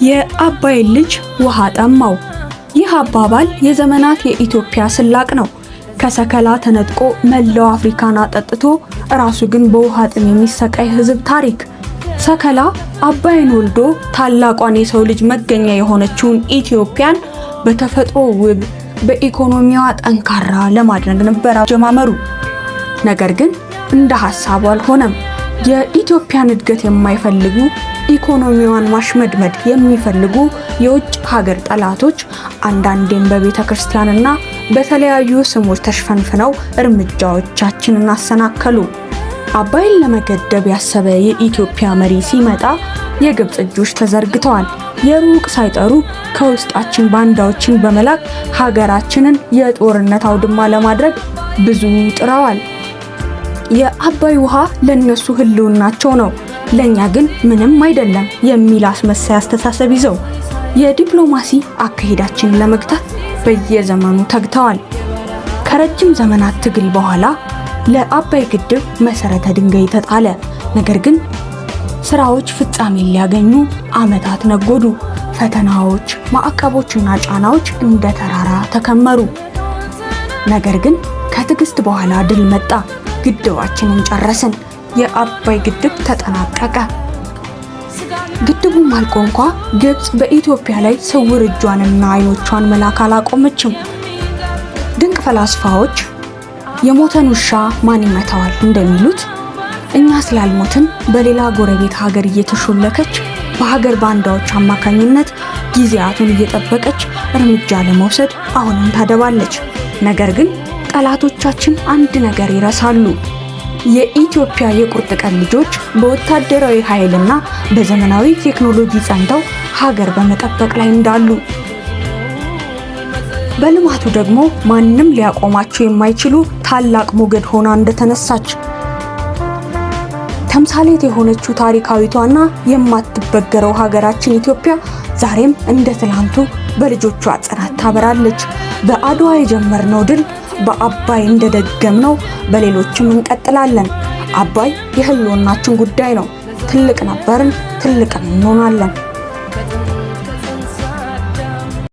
የአባይ ልጅ ውሃ ጠማው። ይህ አባባል የዘመናት የኢትዮጵያ ስላቅ ነው። ከሰከላ ተነጥቆ መላው አፍሪካን አጠጥቶ ራሱ ግን በውሃ ጥም የሚሰቃይ ሕዝብ ታሪክ። ሰከላ አባይን ወልዶ ታላቋን የሰው ልጅ መገኛ የሆነችውን ኢትዮጵያን በተፈጥሮ ውብ፣ በኢኮኖሚዋ ጠንካራ ለማድረግ ነበር አጀማመሩ። ነገር ግን እንደ ሐሳቡ አልሆነም። የኢትዮጵያን እድገት የማይፈልጉ ኢኮኖሚዋን ማሽመድመድ የሚፈልጉ የውጭ ሀገር ጠላቶች አንዳንዴም በቤተ ክርስቲያንና በተለያዩ ስሞች ተሽፈንፍነው እርምጃዎቻችንን አሰናከሉ። አባይን ለመገደብ ያሰበ የኢትዮጵያ መሪ ሲመጣ የግብጽ እጆች ተዘርግተዋል። የሩቅ ሳይጠሩ ከውስጣችን ባንዳዎችን በመላክ ሀገራችንን የጦርነት አውድማ ለማድረግ ብዙ ጥረዋል። የአባይ ውሃ ለነሱ ህልውናቸው ነው፣ ለኛ ግን ምንም አይደለም የሚል አስመሳይ አስተሳሰብ ይዘው የዲፕሎማሲ አካሄዳችንን ለመግታት በየዘመኑ ተግተዋል። ከረጅም ዘመናት ትግል በኋላ ለአባይ ግድብ መሰረተ ድንጋይ ተጣለ። ነገር ግን ስራዎች ፍጻሜ ሊያገኙ ዓመታት ነጎዱ። ፈተናዎች፣ ማዕቀቦችና ጫናዎች እንደ ተራራ ተከመሩ። ነገር ግን ከትዕግስት በኋላ ድል መጣ። ግድባችንን ጨረስን። የአባይ ግድብ ተጠናቀቀ። ግድቡ አልቆ እንኳ ግብጽ በኢትዮጵያ ላይ ስውር እጇንና አይኖቿን መላክ አላቆመችም። ድንቅ ፈላስፋዎች የሞተን ውሻ ማን ይመታዋል እንደሚሉት እኛ ስላልሞትን በሌላ ጎረቤት ሀገር እየተሾለከች በሀገር ባንዳዎች አማካኝነት ጊዜያቱን እየጠበቀች እርምጃ ለመውሰድ አሁንም ታደባለች። ነገር ግን ጠላቶቻችን አንድ ነገር ይረሳሉ። የኢትዮጵያ የቁርጥ ቀን ልጆች በወታደራዊ ኃይልና በዘመናዊ ቴክኖሎጂ ጸንተው ሀገር በመጠበቅ ላይ እንዳሉ፣ በልማቱ ደግሞ ማንም ሊያቆማቸው የማይችሉ ታላቅ ሞገድ ሆና እንደተነሳች ተምሳሌት የሆነችው ታሪካዊቷና የማትበገረው ሀገራችን ኢትዮጵያ ዛሬም እንደ ትላንቱ በልጆቿ ጽናት ታበራለች። በአድዋ የጀመርነው ድል በአባይ እንደደገምነው በሌሎችም እንቀጥላለን። አባይ የህልውናችን ጉዳይ ነው። ትልቅ ነበርን፣ ትልቅም እንሆናለን።